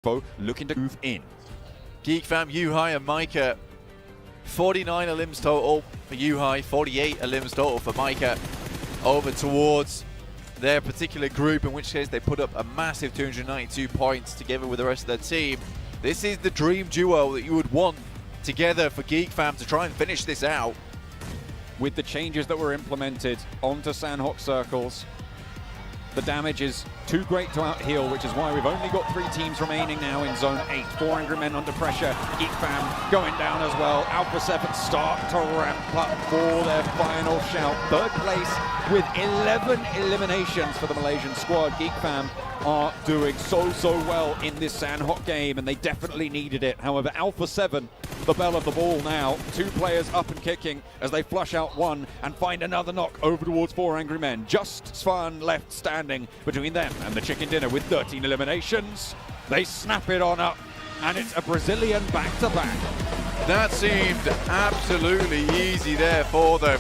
looking to move in. GeekFam, Yuhai and Micah, 49 elims total for Yuhai, 48 elims total for Micah, over towards their particular group, in which case they put up a massive 292 points together with the rest of their team. This is the dream duo that you would want together for GeekFam to try and finish this out. With the changes that were implemented onto Sandhawk circles, the damage is too great to out-heal, which is why we've only got 3 teams remaining now in Zone 8. 4 angry men under pressure. GeekFam going down as well. Alpha 7 start to ramp up for their final shout. 3rd place with 11 eliminations for the Malaysian squad. GeekFam are doing so well in this Sandhawk game, and they definitely needed it. However, Alpha 7, the bell of the ball now. 2 players up and kicking as they flush out 1 and find another knock over towards 4 angry men. Just Svan left standing between them and the chicken dinner with 13 eliminations. They snap it on up, and it's a Brazilian back-to-back. That seemed absolutely easy there for them.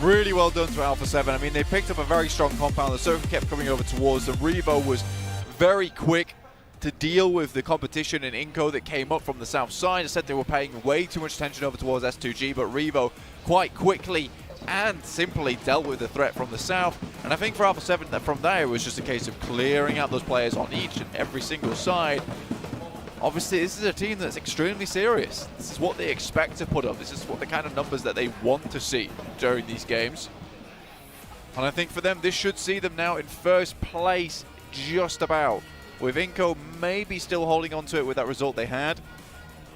Really well done to Alpha 7. I mean, they picked up a very strong compound. The circle kept coming over towards them. Revo was very quick to deal with the competition in Inco that came up from the south side. I said they were paying way too much attention over towards S2G, but Revo quite quickly and simply dealt with the threat from the south. And I think for Alpha 7, that from there, it was just a case of clearing out those players on each and every single side. Obviously, this is a team that's extremely serious. This is what they expect to put up. This is what the kind of numbers that they want to see during these games. And I think for them, this should see them now in 1st place, just about. With Inco maybe still holding on to it with that result they had.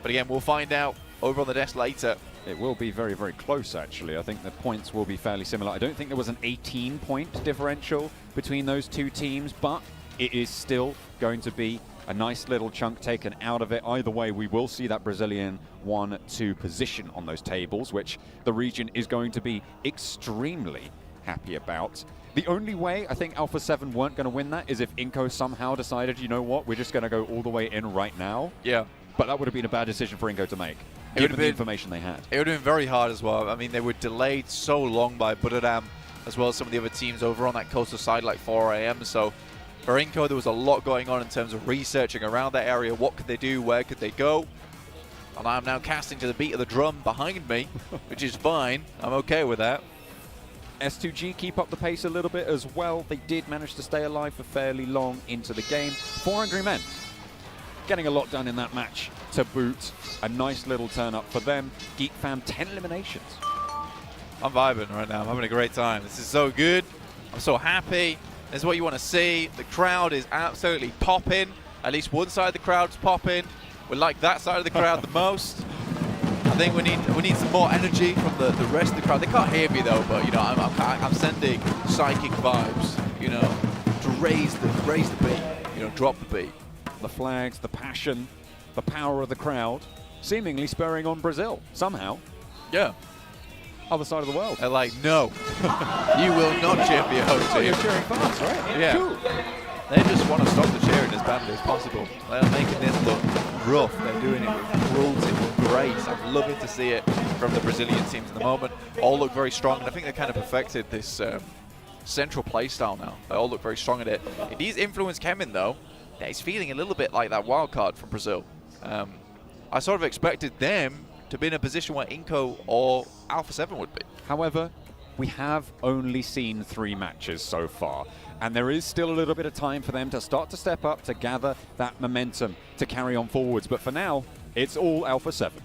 But again, we'll find out over on the desk later. It will be very close, actually. I think the points will be fairly similar. I don't think there was an 18-point differential between those 2 teams, but it is still going to be a nice little chunk taken out of it. Either way, we will see that Brazilian 1-2 position on those tables, which the region is going to be extremely happy about. The only way I think Alpha 7 weren't going to win that is if Inco somehow decided, you know what, we're just going to go all the way in right now. Yeah. But that would have been a bad decision for Inco to make, given the information they had. It would have been very hard as well. I mean, they were delayed so long by Buddadam, as well as some of the other teams over on that coastal side like 4 AM. So for Inco, there was a lot going on in terms of researching around that area. What could they do? Where could they go? And I'm now casting to the beat of the drum behind me, which is fine. I'm okay with that. S2G keep up the pace a little bit as well. They did manage to stay alive for fairly long into the game. 4 angry men getting a lot done in that match to boot. A nice little turn up for them. GeekFam 10 eliminations. I'm vibing right now. I'm having a great time. This is so good. I'm so happy. This is what you want to see. The crowd is absolutely popping. At least one side of the crowd's popping. We like that side of the crowd the most. I think we need some more energy from the rest of the crowd. They can't hear me though, but you know I'm sending psychic vibes. You know, to raise the beat. You know, drop the beat. The flags, the passion, the power of the crowd, seemingly spurring on Brazil somehow. Yeah. Other side of the world. They're like, no, you will not cheer for your home team. You're cheering for us, right? Yeah. Cool. They just want to stop the cheering as badly as possible. They're making this look rough. They're doing it with cruelty, with grace. I'm loving to see it from the Brazilian teams at the moment. All look very strong, and I think they kind of perfected this central play style now. They all look very strong at it. It needs influence Kemin, though. Yeah, he's feeling a little bit like that wild card from Brazil. I sort of expected them to be in a position where Inco or Alpha 7 would be. However, we have only seen 3 matches so far, and there is still a little bit of time for them to start to step up, to gather that momentum, to carry on forwards. But for now, it's all Alpha 7.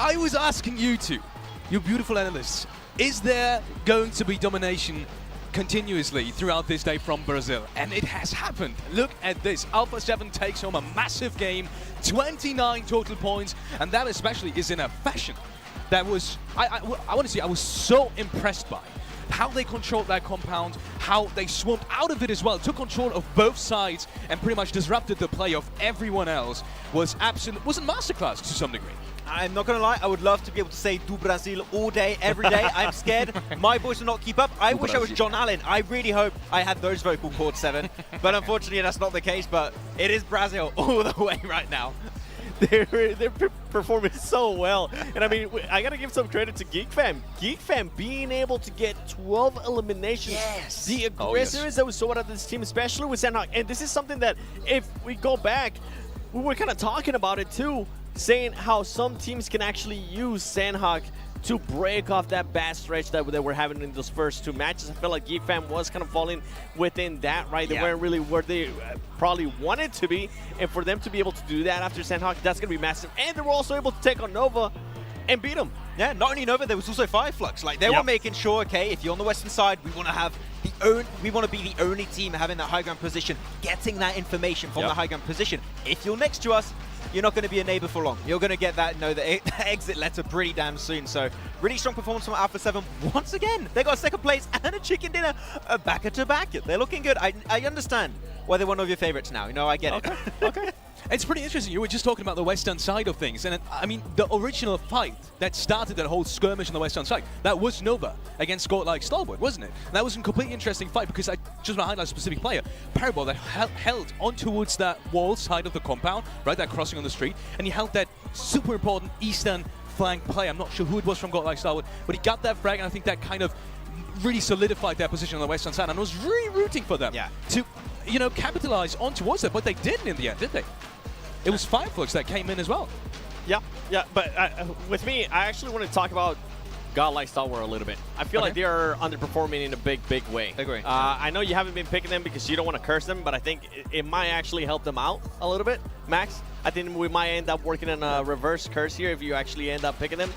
I was asking you two, you beautiful analysts, is there going to be domination continuously throughout this day from Brazil? And it has happened. Look at this. Alpha 7 takes home a massive game, 29 total points, and that especially is in a fashion that was, I want to say, I was so impressed by how they controlled that compound, how they swamped out of it as well, took control of both sides and pretty much disrupted the play of everyone else. Was a masterclass to some degree. I'm not going to lie, I would love to be able to say do Brazil all day, every day. I'm scared my voice will not keep up. I wish I was John Allen. I really hope I had those vocal cords, Seven. But unfortunately, that's not the case. But it is Brazil all the way right now. They're performing so well. And I mean, I got to give some credit to GeekFam. GeekFam being able to get 12 eliminations. Yes. The aggressiveness that we saw out of this team, especially with Sandhawk. And this is something that, if we go back, we were kind of talking about it too, saying how some teams can actually use Sandhawk to break off that bad stretch that we're having in those first two matches. I feel like GeekFam was kind of falling within that, right? They weren't really where they probably wanted to be. And for them to be able to do that after Sandhawk, that's going to be massive. And they were also able to take on Nova and beat them. Yeah, not only Nova, there was also Fireflux. Like, they were making sure, okay, if you're on the western side, we want to have we want to be the only team having that high ground position, getting that information from the high ground position. If you're next to us, you're not going to be a neighbor for long. You're going to get that, the exit letter pretty damn soon. So really strong performance from Alpha 7. Once again, they got second place and a chicken dinner back-to-back. They're looking good. I understand why they're one of your favorites now. I get it. Okay. It's pretty interesting. You were just talking about the western side of things. And I mean, the original fight that started that whole skirmish on the western side, that was Nova against Godlike Stalwart, wasn't it? And that was a completely interesting fight because I just want to highlight a specific player, Parabol, that held on towards that wall side of the compound, right, that crossing on the street, and he held that super important eastern flank play. I'm not sure who it was from Godlike Stalwart, but he got that frag, and I think that kind of really solidified their position on the western side, and I was really rooting for them to, capitalize on towards that, but they didn't in the end, did they? It was Fireflux that came in as well. Yeah, but with me, I actually want to talk about Godlike Stalwart a little bit. I feel like they are underperforming in a big way. Agree. I know you haven't been picking them because you don't want to curse them, but I think it might actually help them out a little bit, Max. I think we might end up working on a reverse curse here if you actually end up picking them.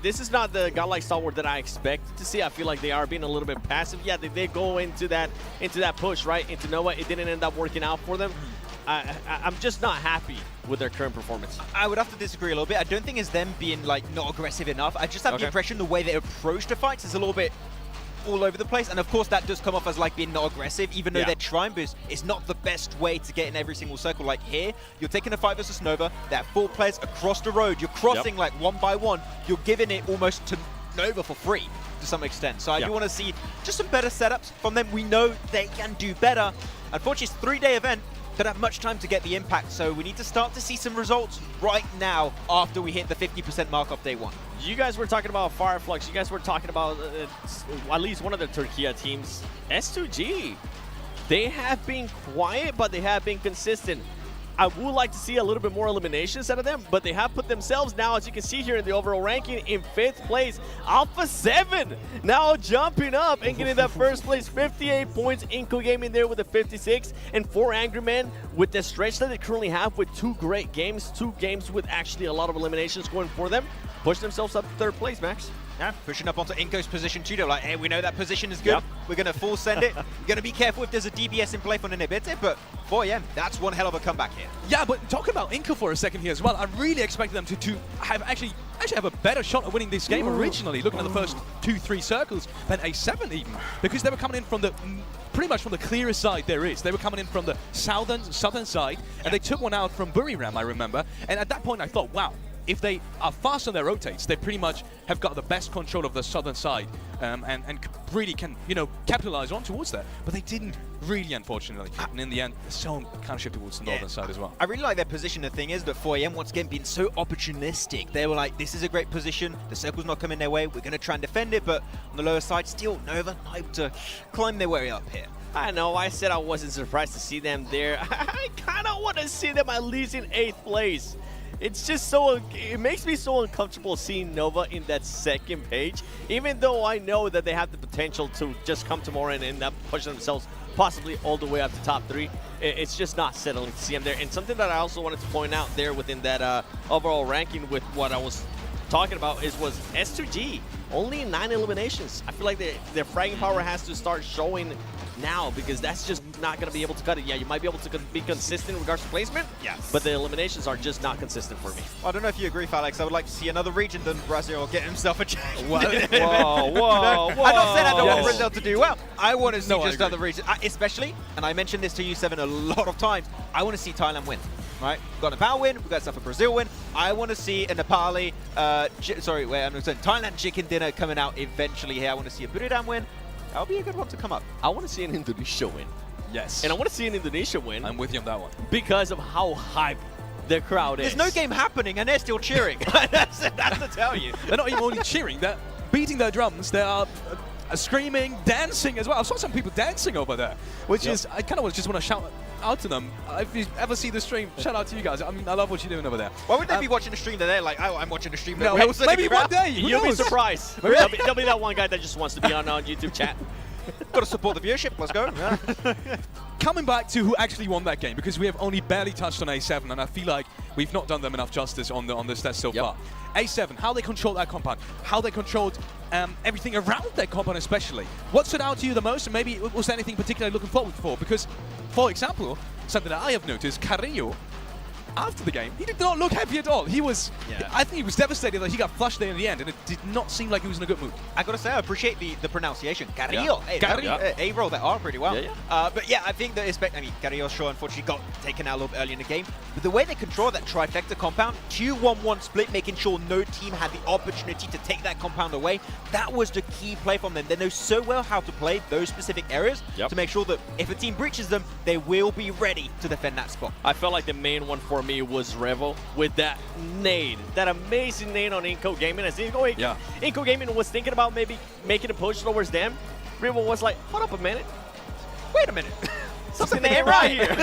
This is not the Godlike Stalwart that I expected to see. I feel like they are being a little bit passive. Yeah, they did go into that push, right, into Nova. It didn't end up working out for them. I'm just not happy with their current performance. I would have to disagree a little bit. I don't think it's them being not aggressive enough. I just have the impression the way they approach the fights is a little bit all over the place. And of course that does come off as being not aggressive, even though they're trying, but it's not the best way to get in every single circle. Like here, you're taking a fight versus Nova, there are 4 players across the road, you're crossing one by one, you're giving it almost to Nova for free to some extent. So I do want to see just some better setups from them. We know they can do better. Unfortunately, it's a 3-day event. Don't have much time to get the impact, so we need to start to see some results right now after we hit the 50% mark of day 1. You guys were talking about Fireflux. You guys were talking about at least one of the Turkey teams, S2G. They have been quiet, but they have been consistent. I would like to see a little bit more eliminations out of them, but they have put themselves now, as you can see here in the overall ranking, in 5th place. Alpha 7 now jumping up and getting that first place, 58 points. Inco Gaming there with a 56, and 4 Angry Men with the stretch that they currently have with 2 great games, 2 games with actually a lot of eliminations going for them. Push themselves up to 3rd place, Max. Yeah, pushing up onto Inco's position too. They're like, hey, we know that position is good. We're going to full send it. We're going to be careful if there's a DBS in play for Nenebete, but 4M, that's one hell of a comeback here. Yeah, but talk about Inco for a second here as well. I really expected them to have actually have a better shot at winning this game originally, looking at the first 2-3 circles than A7 even, because they were coming in from the pretty much from the clearest side there is. They were coming in from the southern side, and they took one out from Buriram, I remember. And at that point, I thought, wow, if they are fast on their rotates, they pretty much have got the best control of the southern side and really can, capitalize on towards that. But they didn't really, unfortunately. And in the end, the zone kind of shifted towards the northern side as well. I really like their position. The thing is that 4AM, once again, being so opportunistic. They were like, this is a great position. The circle's not coming their way. We're going to try and defend it. But on the lower side, still Nova not able to climb their way up here. I know, I said I wasn't surprised to see them there. I kind of want to see them at least in 8th place. It's just it makes me so uncomfortable seeing Nova in that second page, even though I know that they have the potential to just come tomorrow and end up pushing themselves possibly all the way up to top 3. It's just not settling to see them there. And something that I also wanted to point out there within that overall ranking with what I was talking about was S2G. Only 9 eliminations. I feel like their fragging power has to start showing now, because that's just not going to be able to cut it. Yeah, you might be able to be consistent in regards to placement, Yes. but the eliminations are just not consistent for me. I don't know if you agree, Alex. I would like to see another region than Brazil get himself a check. Whoa, whoa. I'm not saying I don't want Yes. Brazil to do well. I want to see No, I just agree. other regions. Especially, and I mentioned this to you, Seven, a lot of times, I want to see Thailand win. Right? We've got Nepal win, we've got stuff for Brazil win. I want to see a Nepali, Thailand chicken dinner coming out eventually here. I want to see a Buriram win. That'll be a good one to come up. I want to see an Indonesia win. Yes. And I want to see an Indonesia win I'm with you on that one. because of how hyped the crowd is. There's no game happening and they're still cheering. that's to tell you. They're not even only cheering, they're beating their drums, they are screaming, dancing as well. I saw some people dancing over there, which is, I kind of just want to shout out to them. If you ever see the stream, shout out to you guys. I mean, I love what you're doing over there. Why would they be watching the stream that they're like, oh, I'm watching the stream that No, we're also maybe the crowd. one day. Who You'll be knows? surprised. There'll be that one guy that just wants to be on YouTube chat. Got to support the viewership. Let's go. Coming back to who actually won that game, because we have only barely touched on A7, and I feel like we've not done them enough justice on this test so far. A7, how they controlled that compound, how they controlled everything around that compound especially. What stood out to you the most, and maybe was there anything particularly looking forward for? Because, for example, something that I have noticed, Carrillo, after the game, he did not look happy at all. He was, I think he was devastated that he got flushed there in the end, and it did not seem like he was in a good mood. I gotta say, I appreciate the pronunciation. Carrillo. Hey, Carrillo. A roll that R pretty well. Yeah, But yeah, I think that Carrillo sure unfortunately got taken out a little bit early in the game. But the way they control that trifecta compound, 2-1-1 split, making sure no team had the opportunity to take that compound away, that was the key play from them. They know so well how to play those specific areas to make sure that if a team breaches them, they will be ready to defend that spot. I felt like the main one for me was Revo with that nade, that amazing nade on Inco Gaming. As Inco Gaming was thinking about maybe making a push towards them, Revo was like, hold up a minute. Wait a minute. Something ain't right here.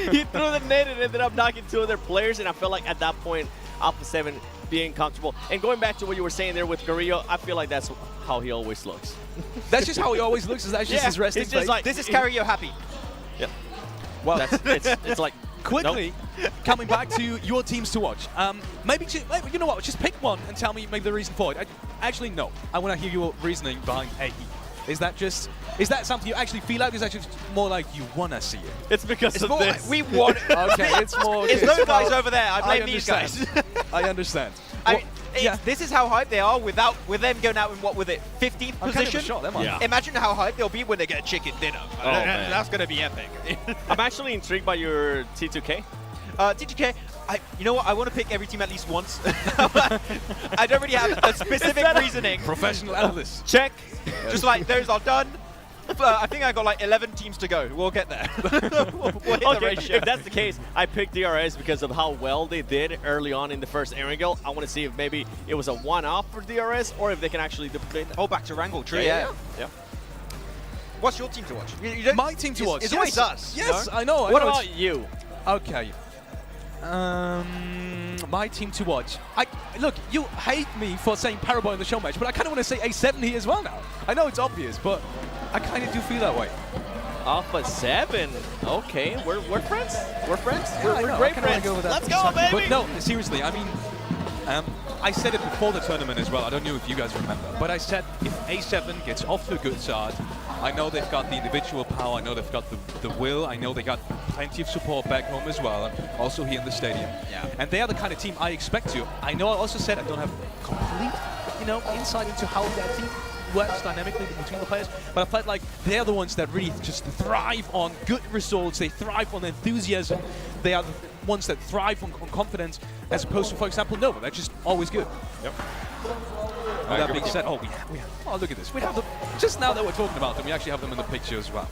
He threw the nade and ended up knocking 2 of their players, and I felt like at that point, Alpha 7 being comfortable. And going back to what you were saying there with Carrillo, I feel like that's how he always looks. That's just how he always looks. Is that just his resting it's just face? like, This is Carrillo happy. Yep. Well, It's like, quickly, coming back to your teams to watch. Maybe you know what? Just pick one and tell me maybe the reason for it. Actually, no. I want to hear your reasoning behind AE. Is that something you actually feel like? Is that just more like you want to see it? it's because of this. We want it. Okay, it's more. It's those guys over there. I blame I these understand. guys. I understand. This is how hyped they are with them going out in 15th I'm kind of position. shocked, am I? Yeah. Imagine how hyped they'll be when they get a chicken dinner. Man. That's going to be epic. I'm actually intrigued by your T2K. TGK, you know what? I want to pick every team at least once. I don't really have a specific reasoning. Professional analyst. Check. Just like those are done. I think I got like 11 teams to go. We'll get there. we'll hit the Okay, ratio. if that's the case, I picked DRS because of how well they did early on in the first Erangel. I want to see if maybe it was a one-off for DRS or if they can actually duplicate that. Oh, back to Wrangle. True. Yeah. What's your team to watch? You don't, My team to watch. It's always us. Yes, you know? I know. What I know about you? Okay. My team to watch. Look, you hate me for saying Paraboy in the show match, but I kind of want to say A7 here as well now. I know it's obvious, but I kind of do feel that way. Alpha 7. Okay, we're friends. We're friends. Yeah, I we're know. great I kinda wanna friends. go with that Let's for go, a second. baby. But no, seriously, I mean, I said it before the tournament as well. I don't know if you guys remember, but I said if A7 gets off to a good start, I know they've got the individual power. I know they've got the will. I know they got plenty of support back home as well, and also here in the stadium. Yeah. And they are the kind of team I expect to. I know I also said I don't have complete, insight into how that team works dynamically between the players, but I felt like they're the ones that really just thrive on good results. They thrive on enthusiasm. They are the ones that thrive on confidence, as opposed to, for example, Nova. They're just always good. Yep. With that being said, oh, look at this. We have them, just now that we're talking about them, we actually have them in the picture as well.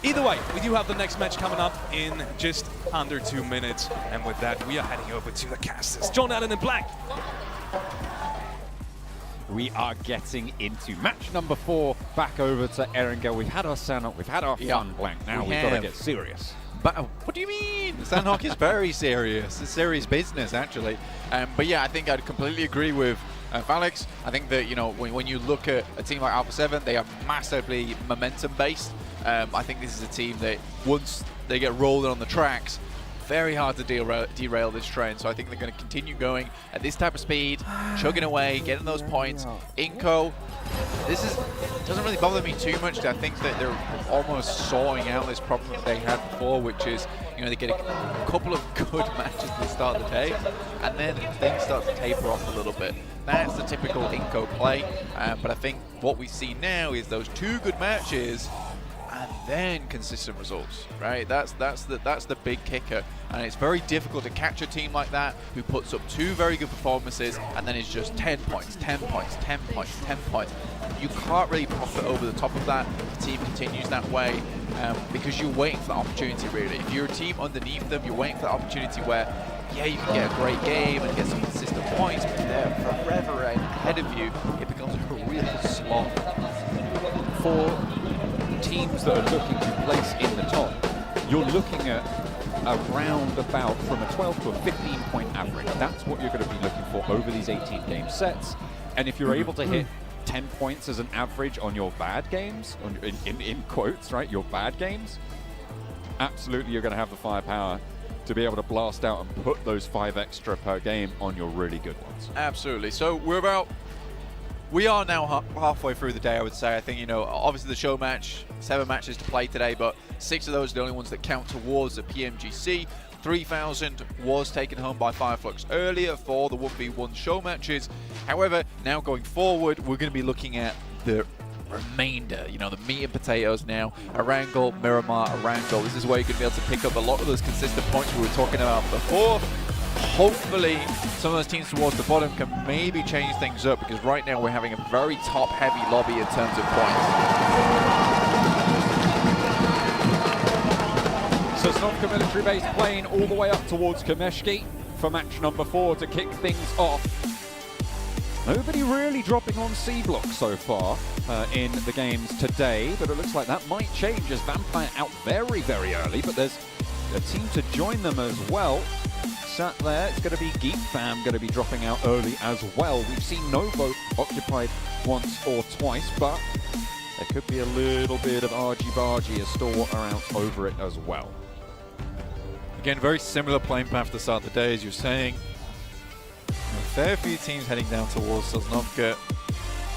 Either way, we do have the next match coming up in just under 2 minutes, and with that, we are heading over to the casters. John Allen in black. We are getting into match number 4, back over to Erangel. We've had our Sanhok, we've had our fun, Blank. Now we've got to get serious. But what do you mean? Sanhok is very serious. It's serious business, actually. But yeah, I think I'd completely agree with Alex. I think that, when you look at a team like Alpha 7, they are massively momentum-based. I think this is a team that once they get rolling on the tracks, very hard to derail this train. So I think they're going to continue going at this type of speed, chugging away, getting those points. Inco, doesn't really bother me too much. I think that they're almost sorting out this problem that they had before, which is, you know, they get a couple of good matches at the start of the day, and then things start to taper off a little bit. That's the typical Inco play, but I think what we see now is those 2 good matches and then consistent results, right? That's the big kicker, and it's very difficult to catch a team like that who puts up 2 very good performances and then it's just 10 points, 10 points, 10 points, 10 points. You can't really profit over the top of that. The team continues that way because you're waiting for the opportunity, really. If you're a team underneath them, you're waiting for the opportunity where, yeah, you can get a great game and get some consistent points, but they're forever ahead of you. It becomes a real slog. For teams that are looking to place in the top, you're looking at around about from a 12 to a 15-point average. That's what you're going to be looking for over these 18-game sets. And if you're able to hit 10 points as an average on your bad games, in quotes, right, your bad games, absolutely you're going to have the firepower to be able to blast out and put those 5 extra per game on your really good ones. Absolutely. So we are now halfway through the day, I would say. I think, you know, obviously the show match, 7 matches to play today, but 6 of those are the only ones that count towards the PMGC. 3,000 was taken home by Fireflux earlier for the 1v1 show matches. However, now going forward, we're going to be looking at the remainder, you know, the meat and potatoes now. Erangel, Miramar, Erangel. This is where you're going to be able to pick up a lot of those consistent points we were talking about before. Hopefully, some of those teams towards the bottom can maybe change things up, because right now we're having a very top-heavy lobby in terms of points. So Snovka military base playing all the way up towards Kameshki for match number 4 to kick things off. Nobody really dropping on C block so far in the games today, but it looks like that might change as Vampire out very, very early, but there's a team to join them as well. Sat there, it's going to be Geek Fam going to be dropping out early as well. We've seen Novo occupied once or twice, but there could be a little bit of argy-bargy as Stalwart are out over it as well. Again, very similar playing path to start the day, as you're saying. A fair few teams heading down towards Sosnovka.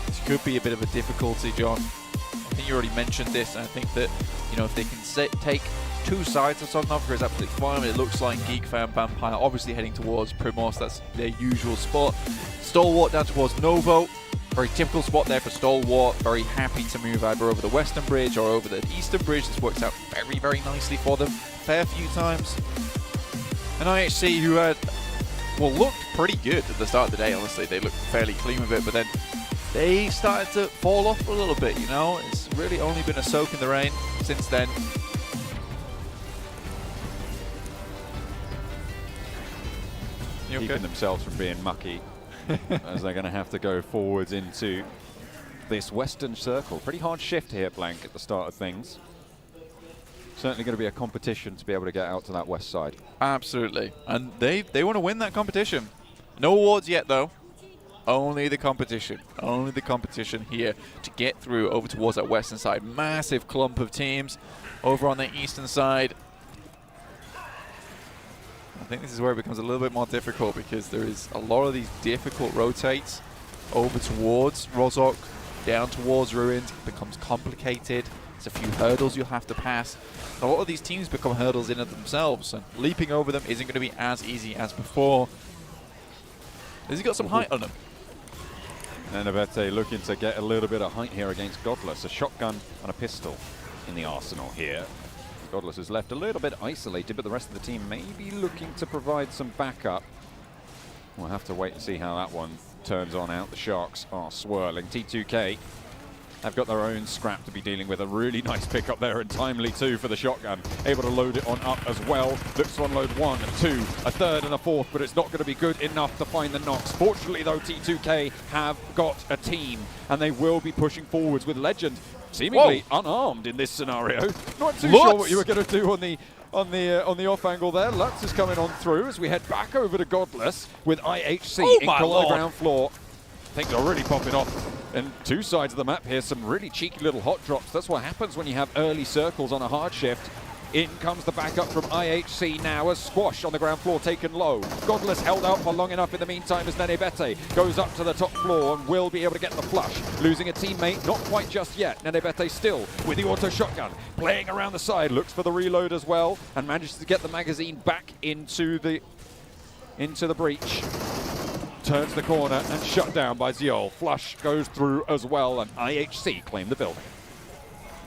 This could be a bit of a difficulty, John. I think you already mentioned this, and I think that, you know, if they can take 2 sides of Sosnovka is absolutely fine. It looks like Geek Fan, Vampire obviously heading towards Primos. That's their usual spot. Stalwart down towards Novo. Very typical spot there for Stalwart. Very happy to move either over the Western Bridge or over the Eastern Bridge. This works out very, very nicely for them. Fair few times. And IHC, who had, well, looked pretty good at the start of the day, honestly. They looked fairly clean with it, but then they started to fall off a little bit, you know? It's really only been a soak in the rain since then. Keeping themselves from being mucky as they're going to have to go forwards into this Western Circle. Pretty hard shift here, Blank, at the start of things. Certainly going to be a competition to be able to get out to that west side. Absolutely. And they want to win that competition. No awards yet, though. Only the competition. Only the competition here to get through over towards that western side. Massive clump of teams over on the eastern side. I think this is where it becomes a little bit more difficult, because there is a lot of these difficult rotates over towards Rozhok, down towards Ruined. It becomes complicated. There's a few hurdles you'll have to pass. A lot of these teams become hurdles in of themselves, and leaping over them isn't going to be as easy as before. Has he got some height on him? And Abete looking to get a little bit of height here against Godless. A shotgun and a pistol in the arsenal here. Godless is left a little bit isolated, but the rest of the team may be looking to provide some backup. We'll have to wait and see how that one turns on out. The Sharks are swirling. T2K have got their own scrap to be dealing with. A really nice pickup there, and timely too for the shotgun. Able to load it on up as well. Looks to unload 1 and 2, a third and a fourth, but it's not going to be good enough to find the knocks. Fortunately though, T2K have got a team, and they will be pushing forwards with Legend seemingly unarmed in this scenario. Not too sure what you were going to do on the off angle there. Lutz is coming on through as we head back over to Godless with IHC in on the ground floor. Things are really popping off. And 2 sides of the map here, some really cheeky little hot drops. That's what happens when you have early circles on a hard shift. In comes the backup from IHC now as Squash on the ground floor taken low. Godless held out for long enough in the meantime as Nenebete goes up to the top floor and will be able to get the flush. Losing a teammate, not quite just yet. Nenebete still with the auto shotgun, playing around the side, looks for the reload as well, and manages to get the magazine back into the breach. Turns the corner and shut down by Ziol. Flush goes through as well, and IHC claim the building.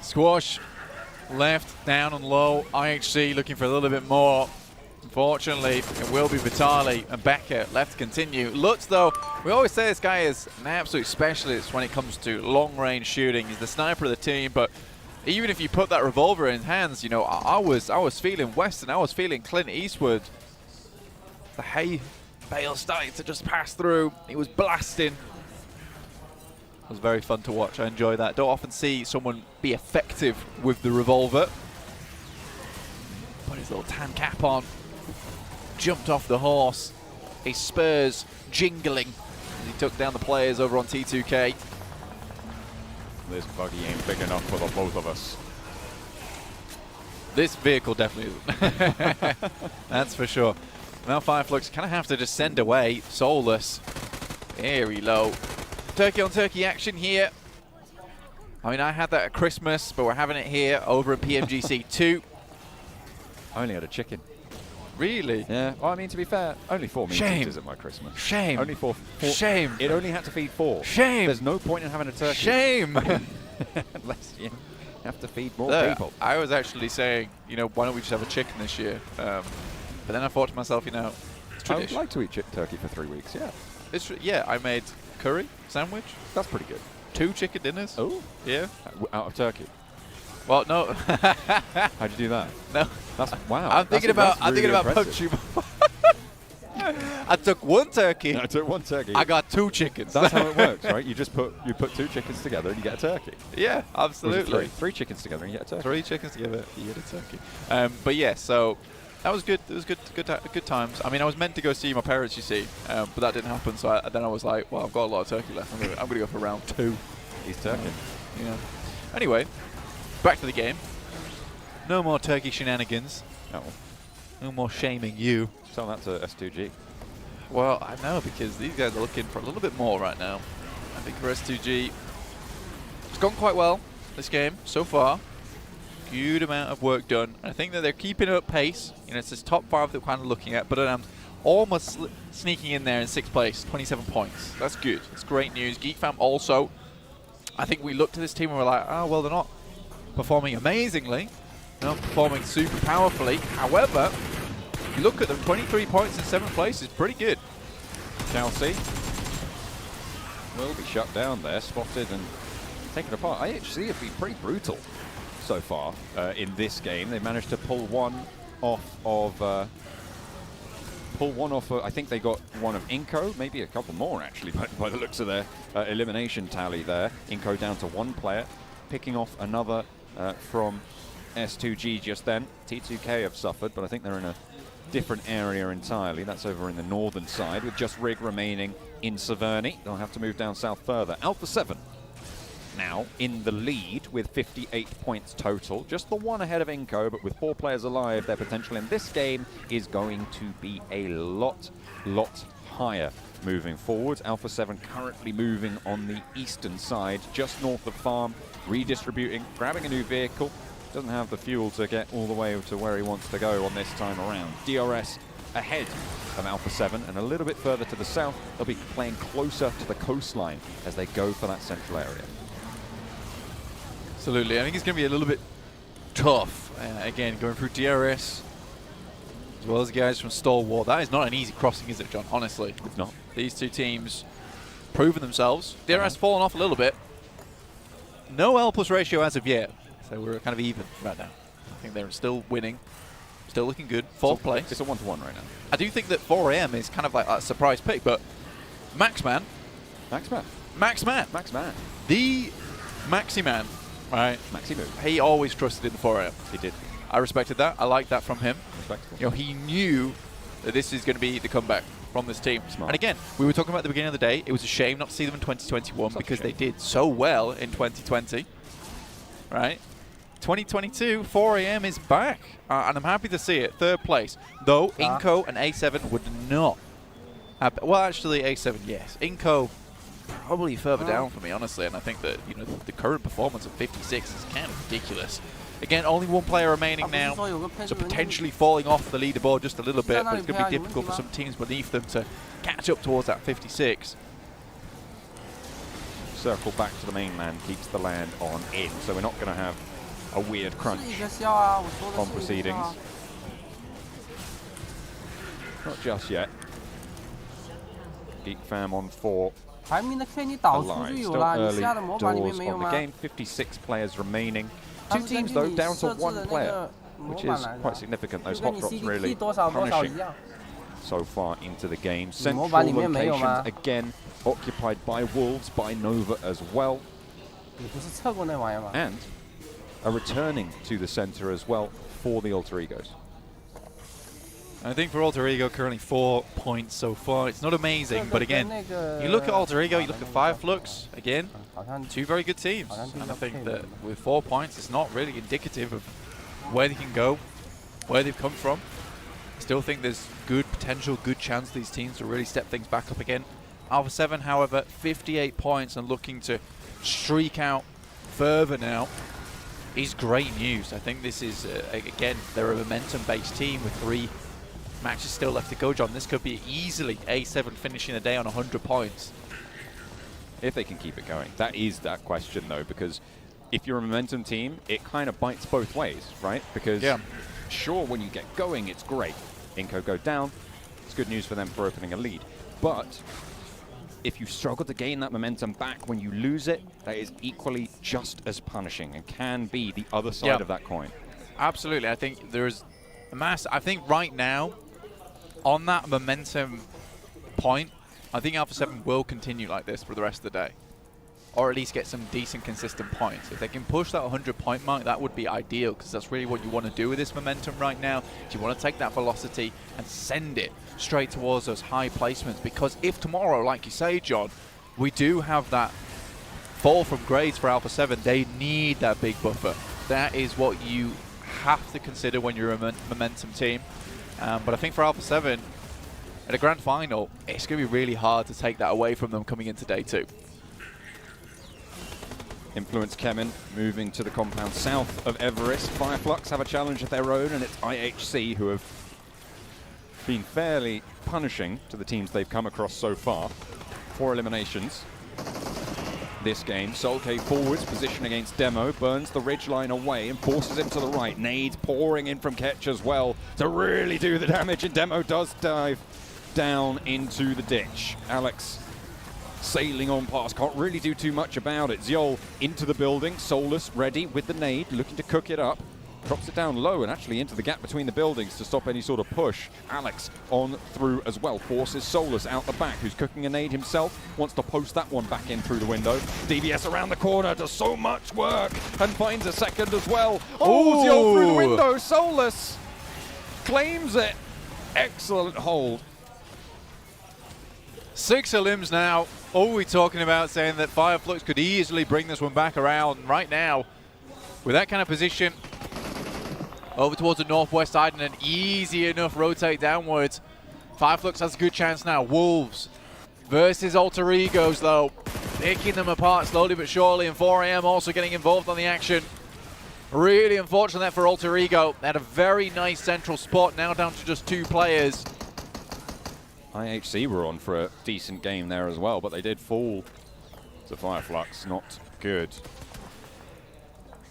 Squash left, down and low. IHC looking for a little bit more. Unfortunately, it will be Vitali and Becker left to continue. Lutz, though, we always say this guy is an absolute specialist when it comes to long-range shooting. He's the sniper of the team, but even if you put that revolver in his hands, you know, I was feeling Weston, I was feeling Clint Eastwood. The hay bale started to just pass through. He was blasting. It was very fun to watch. I enjoy that. Don't often see someone be effective with the revolver. Put his little tan cap on. Jumped off the horse. His spurs jingling as he took down the players over on T2K. This buggy ain't big enough for the both of us. This vehicle definitely isn't. That's for sure. Now Fireflux kind of have to just send away Soulless. Very low. Turkey on turkey action here. I mean, I had that at Christmas, but we're having it here over at PMGC 2. I only had a chicken. Really? Yeah. Well, I mean, to be fair, only 4 meat Shame. eaters at my Christmas. Shame. Only four. Shame. It only had to feed 4. Shame. There's no point in having a turkey. Shame. Unless you have to feed more Look, people. I was actually saying, you know, why don't we just have a chicken this year? But then I thought to myself, you know, it's I would tradition. like to eat turkey for 3 weeks, yeah. Yeah, I made curry sandwich, That's pretty good. 2 chicken dinners. Oh. Yeah. Out of turkey. Well, no. How'd you do that? No. That's wow. I'm thinking about PUBG. I took 1 turkey. I took 1 turkey. I got 2 chickens. That's how it works, right? You put 2 chickens together and you get a turkey. Yeah, Or is it absolutely. 3 chickens together and you get a turkey. 3 chickens together, you get a turkey. But yeah, so that was good. It was good times. I mean, I was meant to go see my parents, you see, but that didn't happen. So then I was like, well, I've got a lot of turkey left. I'm gonna go for round 2. He's turkey. Yeah. Anyway, back to the game. No more turkey shenanigans. Oh. No more shaming you. Tell that to S2G. Well, I know, because these guys are looking for a little bit more right now. I think for S2G, it's gone quite well this game so far. Good amount of work done. I think that they're keeping up pace. You know, it's this top 5 that we're kind of looking at, but almost sneaking in there in 6th place, 27 points. That's good. It's great news. GeekFam also. I think we looked at this team and we're like, oh, well, they're not performing amazingly. They're not performing super powerfully. However, if you look at them, 23 points in 7th place is pretty good. Chelsea will be shut down there, spotted and taken apart. IHC have been pretty brutal so far in this game. They managed to pull one off of I think they got one of Inco, maybe a couple more actually by the looks of their elimination tally there. Inco down to 1 player, picking off another from S2G just then. T2K have suffered, but I think they're in a different area entirely. That's over in the northern side with just Rig remaining in Severny. They'll have to move down south further. Alpha 7 now in the lead with 58 points total. Just the 1 ahead of Inco, but with 4 players alive, their potential in this game is going to be a lot higher moving forward. Alpha 7 currently moving on the eastern side, just north of farm, redistributing, grabbing a new vehicle. Doesn't have the fuel to get all the way to where he wants to go on this time around. DRS ahead of Alpha 7 and a little bit further to the south. They'll be playing closer to the coastline as they go for that central area. Absolutely. I think it's going to be a little bit tough. Again, going through DRS as well as the guys from Stalwart. That is not an easy crossing, is it, John? Honestly. It's not. These 2 teams proven themselves. DRS fallen off a little bit. No L plus ratio as of yet. So we're kind of even right now. I think they're still winning. Still looking good. 4th place. It's a 1-1 right now. I do think that 4AM is kind of like a surprise pick, but Maxman. Maxman. The Maxi Man. Right. Maxi move. He always trusted in the 4AM. He did. I respected that. I liked that from him. Respectable. You know, he knew that this is going to be the comeback from this team. Smart. And again, we were talking about at the beginning of the day, it was a shame not to see them in 2021 because they did so well in 2020. Right? 2022, 4am is back, and I'm happy to see it. 3rd place, though Inco and A7 would not have, well, actually A7, yes. Inco probably further down for me, honestly, and I think that, you know, the current performance of 56 is kind of ridiculous. Again, only one player remaining now, so potentially falling off the leaderboard just a little bit, but it's going to be difficult for some teams beneath them to catch up towards that 56. Circle back to the mainland, keeps the land on in, so we're not going to have a weird crunch on proceedings. Not just yet. Geek Fam on 4. Alive. Still early doors on the game. 56 players remaining. 2 teams though down to 1 player, which is quite significant. Those hot drops really punishing so far into the game. Central locations again occupied by Wolves, by Nova as well. And are returning to the center as well for the Alter Egos. I think for Alter Ego, currently 4 points so far. It's not amazing, but again, you look at Alter Ego, you look at Fireflux, again, 2 very good teams. And I think that with 4 points, it's not really indicative of where they can go, where they've come from. I still think there's good potential, good chance these teams to really step things back up again. Alpha 7, however, 58 points and looking to streak out further now is great news. I think this is, again, they're a momentum-based team with 3 matches still left to go, John. This could be easily A7 finishing the day on 100 points. If they can keep it going. That is that question, though, because if you're a momentum team, it kind of bites both ways, right? Because, sure, when you get going, it's great. Inco go down. It's good news for them for opening a lead. But if you struggle to gain that momentum back when you lose it, that is equally just as punishing and can be the other side of that coin. Absolutely. I think there's a mass. I think right now, on that momentum point, I think Alpha 7 will continue like this for the rest of the day. Or at least get some decent, consistent points. If they can push that 100-point mark, that would be ideal, because that's really what you want to do with this momentum right now. You want to take that velocity and send it straight towards those high placements, because if tomorrow, like you say, John, we do have that fall from grades for Alpha 7, they need that big buffer. That is what you have to consider when you're a momentum team. But I think for Alpha 7, at a grand final, it's going to be really hard to take that away from them coming into day 2. Influence Kemen moving to the compound south of Everest. Fireflux have a challenge of their own, and it's IHC who have been fairly punishing to the teams they've come across so far. 4 eliminations this game. Solke forwards, position against Demo, burns the ridgeline away and forces him to the right. Nades pouring in from Ketch as well to really do the damage, and Demo does dive down into the ditch. Alex sailing on past, can't really do too much about it. Ziol into the building, Solus ready with the nade, looking to cook it up. Drops it down low and actually into the gap between the buildings to stop any sort of push. Alex on through as well, forces Solus out the back, who's cooking a nade himself, wants to post that one back in through the window. DBS around the corner, does so much work and finds a second as well. Oh, Ziol through the window, Solus claims it. Excellent hold. 6 elims now. All we're talking about, saying that Fireflux could easily bring this one back around right now. With that kind of position, over towards the northwest side and an easy enough rotate downwards. Fireflux has a good chance now. Wolves versus Alter Egos, though. Picking them apart slowly but surely, and 4am also getting involved on the action. Really unfortunate for Alter Ego. They had a very nice central spot, now down to just 2 players. IHC were on for a decent game there as well, but they did fall to Fireflux. Not good.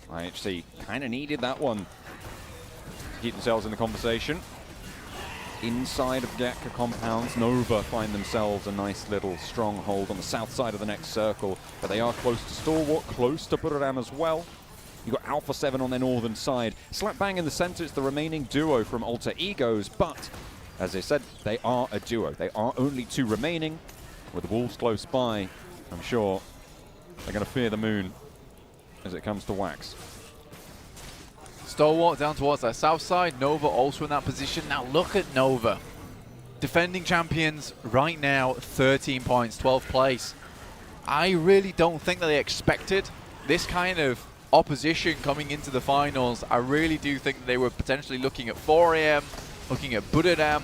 IHC kind of needed that one to keep themselves in the conversation. Inside of Gekka compounds, Nova find themselves a nice little stronghold on the south side of the next circle, but they are close to Stalwart, close to Buradam as well. You've got Alpha 7 on their northern side. Slap bang in the center, it's the remaining duo from Alter Egos, but as I said, they are a duo. They are only 2 remaining. With the Wolves close by, I'm sure they're going to fear the moon as it comes to Wax. Stalwart down towards their south side. Nova also in that position. Now look at Nova. Defending champions right now, 13 points, 12th place. I really don't think that they expected this kind of opposition coming into the finals. I really do think they were potentially looking at 4am, looking at Buddhadam,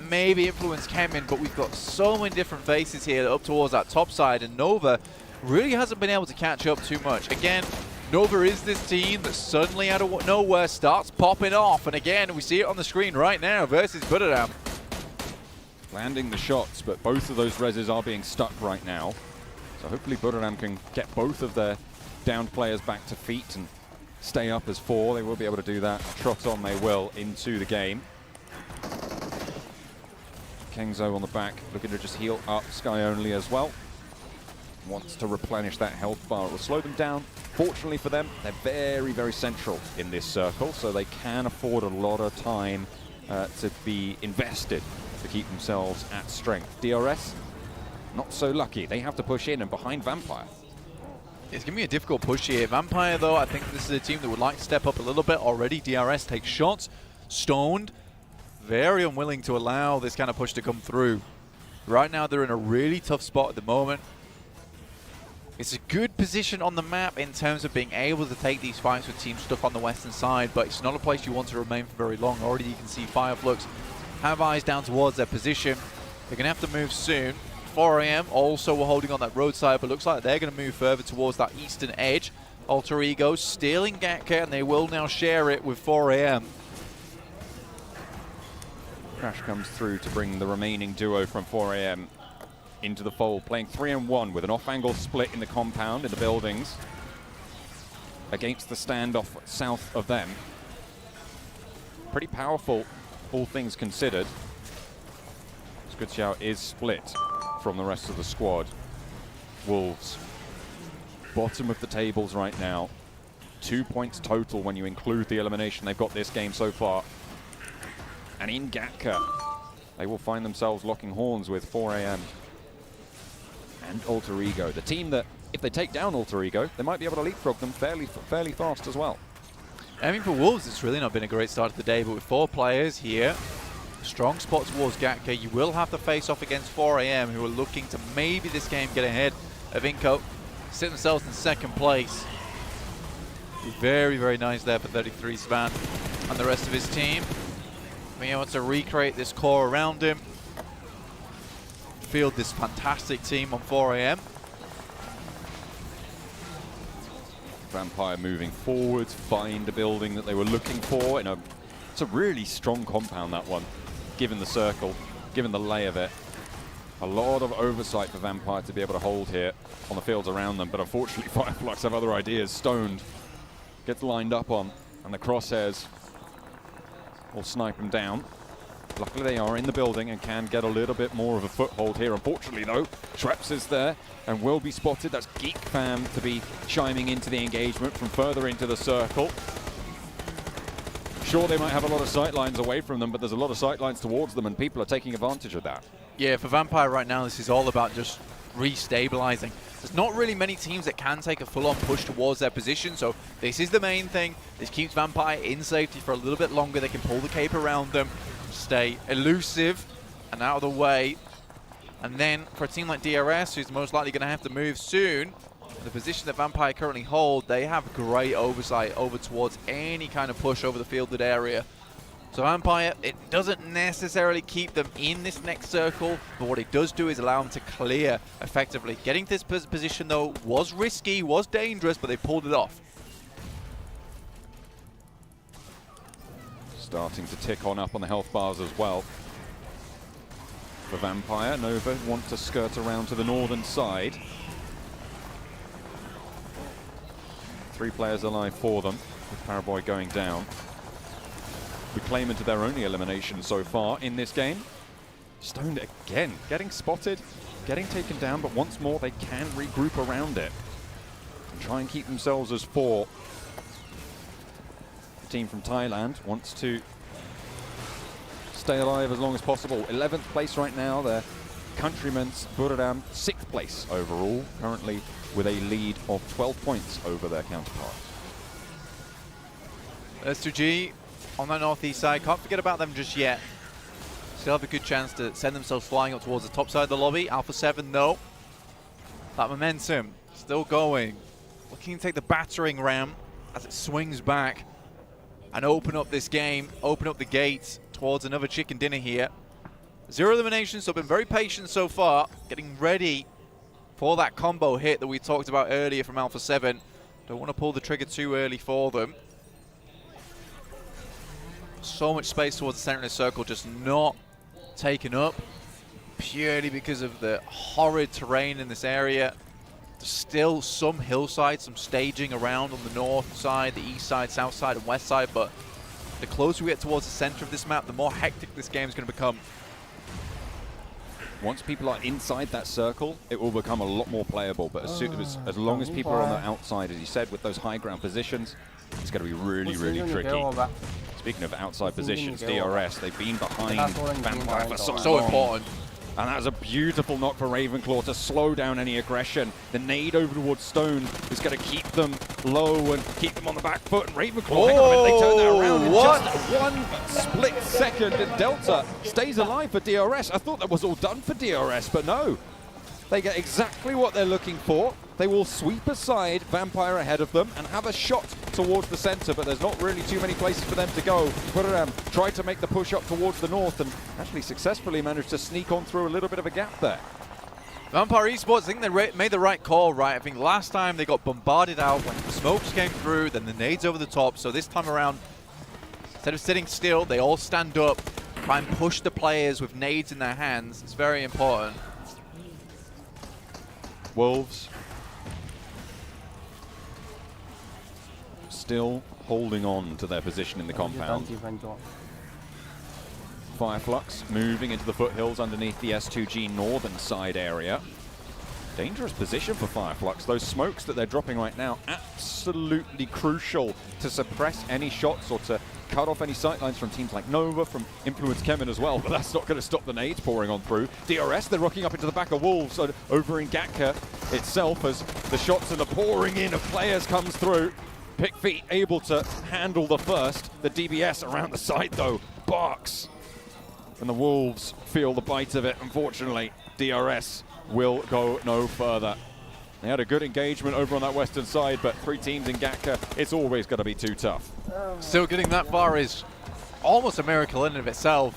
maybe Influence Kemin, but we've got so many different faces here up towards that top side, and Nova really hasn't been able to catch up too much. Again, Nova is this team that suddenly out of nowhere starts popping off, and again, we see it on the screen right now versus Buddhadam. Landing the shots, but both of those reses are being stuck right now. So hopefully Buddhadam can get both of their downed players back to feet and stay up as 4. They will be able to do that. Trot on they will into the game. Kengzo on the back, looking to just heal up. Sky only as well. Wants to replenish that health bar. It will slow them down. Fortunately for them, they're very, very central in this circle, so they can afford a lot of time to be invested to keep themselves at strength. DRS, not so lucky. They have to push in and behind Vampire. It's going to be a difficult push here. Vampire, though, I think this is a team that would like to step up a little bit already. DRS takes shots. Stoned, very unwilling to allow this kind of push to come through. Right now, they're in a really tough spot at the moment. It's a good position on the map in terms of being able to take these fights with teams stuck on the western side, but it's not a place you want to remain for very long. Already you can see Fireflux have eyes down towards their position. They're going to have to move soon. 4am also were holding on that roadside, but looks like they're going to move further towards that eastern edge. Alter Ego stealing Gatka, and they will now share it with 4am. Crash comes through to bring the remaining duo from 4am into the fold, playing 3-on-1 with an off-angle split in the compound, in the buildings, against the standoff south of them. Pretty powerful, all things considered. Skutsiao is split from the rest of the squad. Wolves, bottom of the tables right now. 2 points total when you include the elimination they've got this game so far. And in Gatka, they will find themselves locking horns with 4am. And Alter Ego, the team that, if they take down Alter Ego, they might be able to leapfrog them fairly fast as well. I mean, for Wolves, it's really not been a great start to the day, but with 4 players here, strong spot towards Gatka, you will have to face off against 4am, who are looking to maybe this game get ahead of Inco, sit themselves in second place. Very, very nice there for 33 Span and the rest of his team. Being able to recreate this core around him. Field this fantastic team on 4am. Vampire moving forwards, find a building that they were looking for. It's a really strong compound, that one, given the circle, given the lay of it. A lot of oversight for Vampire to be able to hold here on the fields around them, but unfortunately Fireflux have other ideas. Stoned gets lined up on, and the crosshairs will snipe him down. Luckily they are in the building and can get a little bit more of a foothold here. Unfortunately though, Schweppes is there and will be spotted. That's Geek Fam to be chiming into the engagement from further into the circle. Sure, they might have a lot of sightlines away from them, but there's a lot of sightlines towards them and people are taking advantage of that. Yeah, for Vampire right now, this is all about just restabilizing. There's not really many teams that can take a full-on push towards their position, so this is the main thing. This keeps Vampire in safety for a little bit longer. They can pull the cape around them, stay elusive and out of the way. And then for a team like DRS, who's most likely going to have to move soon, the position that Vampire currently hold, they have great oversight over towards any kind of push over the fielded area. So Vampire, it doesn't necessarily keep them in this next circle, but what it does do is allow them to clear effectively. Getting to this position though was risky, was dangerous, but they pulled it off. Starting to tick on up on the health bars as well. For Vampire, Nova want to skirt around to the northern side. 3 players alive for them, with Paraboy going down. We claim into their only elimination so far in this game. Stoned again, getting spotted, getting taken down, but once more they can regroup around it and try and keep themselves as 4. The team from Thailand wants to stay alive as long as possible. 11th place right now, their countrymen's Buddhadam 6th place overall, currently with a lead of 12 points over their counterpart. S2G on that northeast side, can't forget about them just yet. Still have a good chance to send themselves flying up towards the top side of the lobby. Alpha 7 though, that momentum still going. looking to take the battering ram as it swings back and open up this game, open up the gates towards another chicken dinner here. 0 eliminations, so been very patient so far, getting ready for that combo hit that we talked about earlier from Alpha 7. Don't want to pull the trigger too early for them. So much space towards the center of the circle, just not taken up, purely because of the horrid terrain in this area. There's still some hillside, some staging around on the north side, the east side, south side, and west side, but the closer we get towards the center of this map, the more hectic this game is going to become. Once people are inside that circle, it will become a lot more playable, but as long as people are on the outside, as you said, with those high ground positions, it's going to be really, really tricky. Speaking of outside positions, DRS, they've been behind Vampire for so long. Important. And that was a beautiful knock for Ravenclaw to slow down any aggression. The nade over towards Stone is going to keep them low and keep them on the back foot. And Ravenclaw, hang on a minute, they turn that around in just 1 split second. And Delta stays alive for DRS. I thought that was all done for DRS, but no. They get exactly what they're looking for. They will sweep aside Vampire ahead of them and have a shot towards the center, but there's not really too many places for them to go. Puraram tried to make the push up towards the north and actually successfully managed to sneak on through a little bit of a gap there. Vampire Esports, I think they made the right call, right? I think last time they got bombarded out when the smokes came through, then the nades over the top. So this time around, instead of sitting still, they all stand up, try and push the players with nades in their hands. It's very important. Wolves still holding on to their position in the compound. Fireflux moving into the foothills underneath the S2G northern side area. Dangerous position for Fireflux. Those smokes that they're dropping right now, absolutely crucial to suppress any shots or to cut off any sightlines from teams like Nova, from Influence Kemen as well, but that's not going to stop the nades pouring on through. DRS, they're rocking up into the back of Wolves over in Gatka itself as the shots and the pouring in of players comes through. Pickfeet able to handle the first. The DBS around the side though barks. And the Wolves feel the bite of it, unfortunately. DRS will go no further. They had a good engagement over on that western side, but 3 teams in Gatka, it's always going to be too tough. Still getting that far is almost a miracle in and of itself.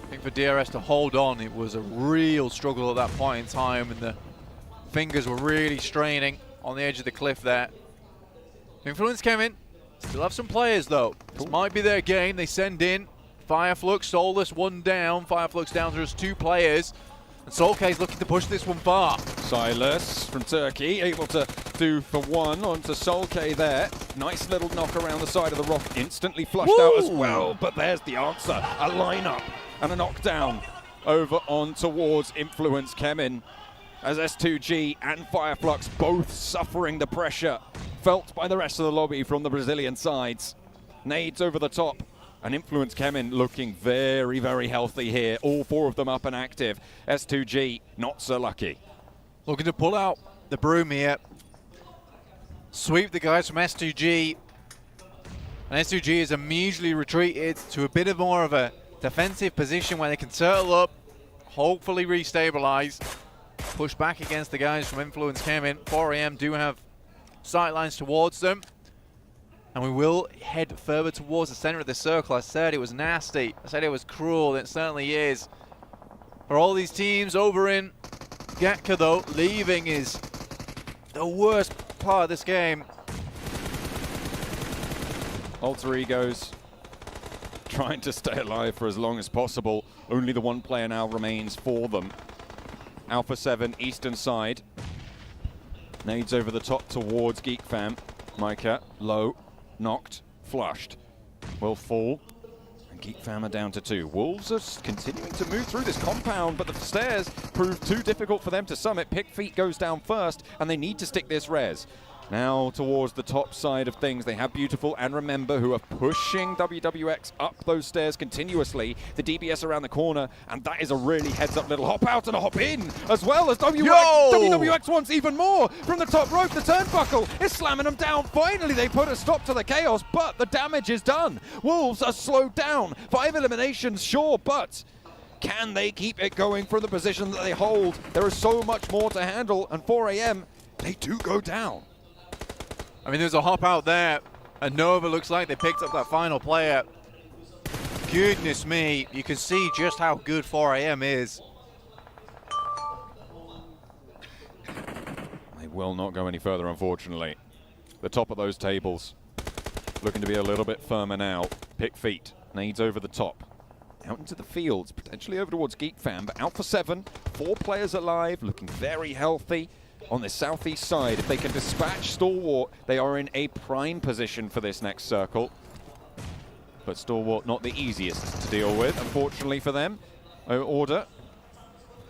I think for DRS to hold on, it was a real struggle at that point in time, and the fingers were really straining on the edge of the cliff there. Influence came in. Still have some players though. This might be their game. They send in Fireflux, Solus, 1 down. Fireflux down to just 2 players. And Solkay's looking to push this one far. Silas from Turkey able to do for 1 onto Solkay there. Nice little knock around the side of the rock. Instantly flushed out as well. But there's the answer. A lineup and a knockdown over on towards Influence Kemen. As S2G and Fireflux both suffering the pressure felt by the rest of the lobby from the Brazilian sides. Nades over the top, and Influence Kemen looking very, very healthy here. All 4 of them up and active. S2G not so lucky. Looking to pull out the broom here. Sweep the guys from S2G. And S2G is immediately retreated to a bit of more of a defensive position where they can turtle up, hopefully restabilize. Push back against the guys from Influence Kemen. 4AM do have sightlines towards them. And we will head further towards the center of the circle. I said it was nasty. I said it was cruel. It certainly is. For all these teams over in Gatka, though, leaving is the worst part of this game. Alter Egos trying to stay alive for as long as possible. Only the 1 player now remains for them. Alpha 7, eastern side. Nades over the top towards Geek Fam. Micah, low, knocked, flushed. Will fall. And Geek Fam are down to 2. Wolves are continuing to move through this compound, but the stairs prove too difficult for them to summit. Pickfeet goes down first, and they need to stick this res. Now towards the top side of things, they have Beautiful and Remember, who are pushing WWX up those stairs continuously. The DBS around the corner, and that is a really heads-up little hop out and a hop in, as well as WWX wants even more from the top rope. The turnbuckle is slamming them down. Finally, they put a stop to the chaos, but the damage is done. Wolves are slowed down. 5 eliminations, sure, but can they keep it going from the position that they hold? There is so much more to handle, and 4AM, they do go down. I mean, there's a hop out there, and Nova looks like they picked up that final player. Goodness me, you can see just how good 4AM is. They will not go any further, unfortunately. The top of those tables looking to be a little bit firmer now. Pick feet, nades over the top. Out into the fields, potentially over towards Geek Fan, but Alpha 7, 4 players alive, looking very healthy on the southeast side. If they can dispatch Stalwart, they are in a prime position for this next circle. But Stalwart not the easiest to deal with, unfortunately for them. Order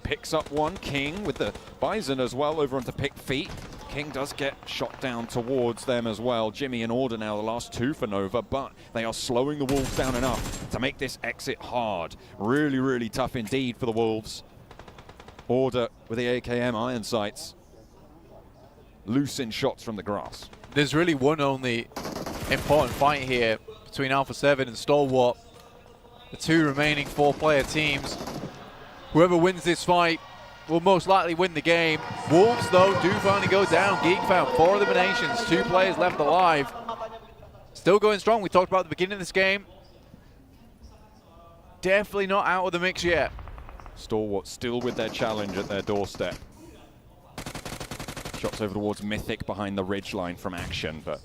picks up one. King with the Bison as well over onto Pick Feet. King does get shot down towards them as well. Jimmy and Order now the last 2 for Nova, but they are slowing the Wolves down enough to make this exit hard. Really, really tough indeed for the Wolves. Order with the AKM iron sights. Loose in shots from the grass. There's really one only important fight here between Alpha 7 and Stalwart. The 2 remaining 4-player teams. Whoever wins this fight will most likely win the game. Wolves, though, do finally go down. Geek found 4 eliminations, 2 players left alive. Still going strong. We talked about at the beginning of this game. Definitely not out of the mix yet. Stalwart still with their challenge at their doorstep. Shots over towards Mythic behind the ridge line from Action, but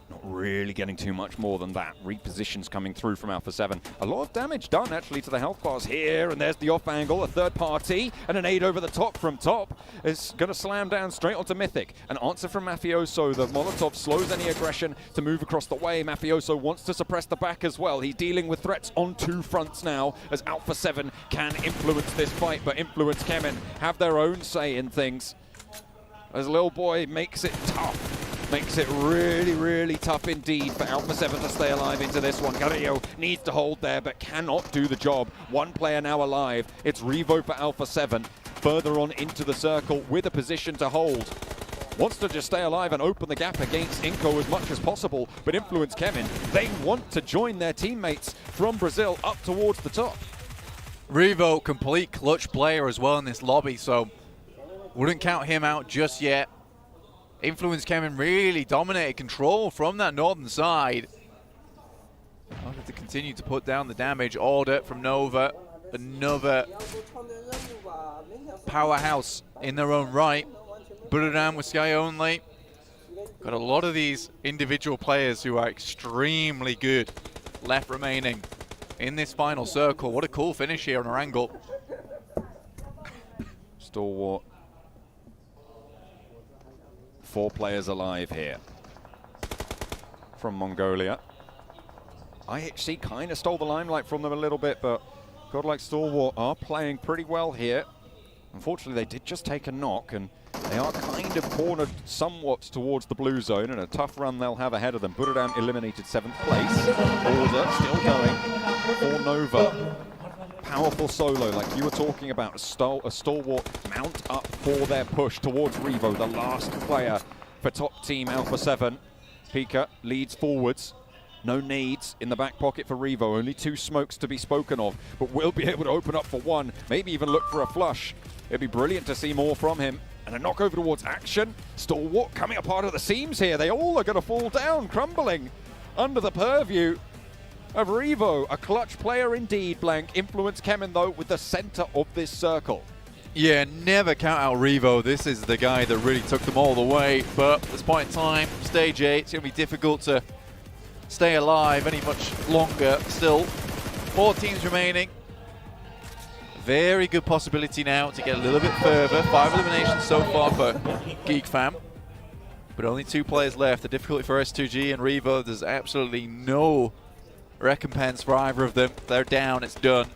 not really getting too much more than that. Repositions coming through from Alpha 7. A lot of damage done actually to the health bars here, and there's the off angle, a third party, and an aid over the top from top is going to slam down straight onto Mythic. An answer from Mafioso. The Molotov slows any aggression to move across the way. Mafioso wants to suppress the back as well. He's dealing with threats on 2 fronts now as Alpha 7 can influence this fight, but Influence Kemen have their own say in things. As Lil Boy makes it tough. Makes it really, really tough indeed for Alpha 7 to stay alive into this one. Carrillo needs to hold there, but cannot do the job. 1 player now alive. It's Revo for Alpha 7. Further on into the circle with a position to hold. Wants to just stay alive and open the gap against Inco as much as possible. But Influence Kevin, they want to join their teammates from Brazil up towards the top. Revo, complete clutch player as well in this lobby, so wouldn't count him out just yet. Influence Kemen really dominated control from that northern side. Order to continue to put down the damage. Order from Nova. Another powerhouse in their own right. Buradam with Sky only. Got a lot of these individual players who are extremely good left remaining in this final circle. What a cool finish here on our angle. Stalwart. 4 players alive here from Mongolia. IHC kind of stole the limelight from them a little bit, but God like Stalwart are playing pretty well here. Unfortunately, they did just take a knock, and they are kind of cornered somewhat towards the blue zone, and a tough run they'll have ahead of them. Buradam eliminated 7th place. Order still going for Nova. Powerful solo, like you were talking about, a Stalwart mount up for their push towards Revo, the last player for top team Alpha 7. Pika leads forwards. No nades in the back pocket for Revo, only 2 smokes to be spoken of, but will be able to open up for 1, maybe even look for a flush. It'd be brilliant to see more from him. And a knock over towards Action. Stalwart coming apart of the seams here. They all are going to fall down, crumbling under the purview of Revo. A clutch player indeed, Blank. Influence Kemen, though, with the center of this circle. Yeah, never count out Revo. This is the guy that really took them all the way. But at this point in time, stage 8, it's going to be difficult to stay alive any much longer. Still, 4 teams remaining. Very good possibility now to get a little bit further. 5 eliminations so far for Geek Fam. But only 2 players left. The difficulty for S2G and Revo, there's absolutely no recompense for either of them. They're down, it's done.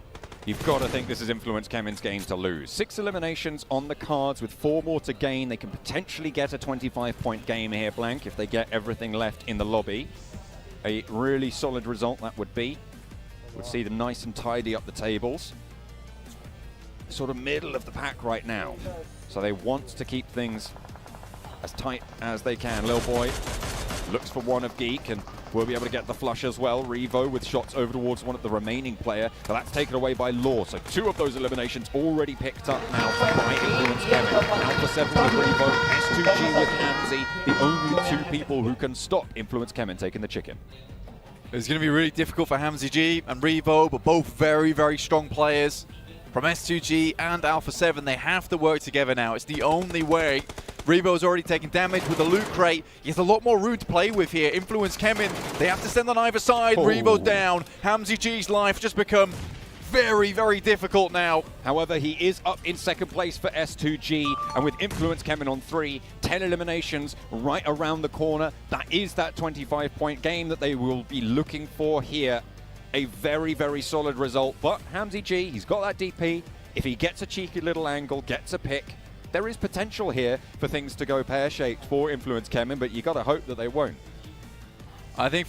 You've got to think this is Influence Kemen's game to lose. 6 eliminations on the cards with 4 more to gain. They can potentially get a 25-point game here, Blank, if they get everything left in the lobby. A really solid result that would be. Would see them nice and tidy up the tables. Sort of middle of the pack right now. So they want to keep things as tight as they can. Lil Boy looks for one of Geek, and will be able to get the flush as well. Revo with shots over towards one of the remaining player, but that's taken away by Law. So 2 of those eliminations already picked up now by Influence Kevin. Alpha 7 with Revo, S2G with Hamzy, the only 2 people who can stop Influence Kevin taking the chicken. It's going to be really difficult for Hamzy G and Revo, but both very, very strong players. From S2G and Alpha 7, they have to work together now. It's the only way. Revo's already taken damage with the loot crate. He has a lot more room to play with here. Influence Kemin, they have to stand on either side. Revo's down. Hamzy G's life just become very, very difficult now. However, he is up in second place for S2G, and with Influence Kemin on 3, 10 eliminations right around the corner. That is that 25-point game that they will be looking for here. A very, very solid result, but Hamzy G, he's got that DP. If he gets a cheeky little angle, gets a pick, there is potential here for things to go pear-shaped for Influence Kemin, but you got to hope that they won't. I think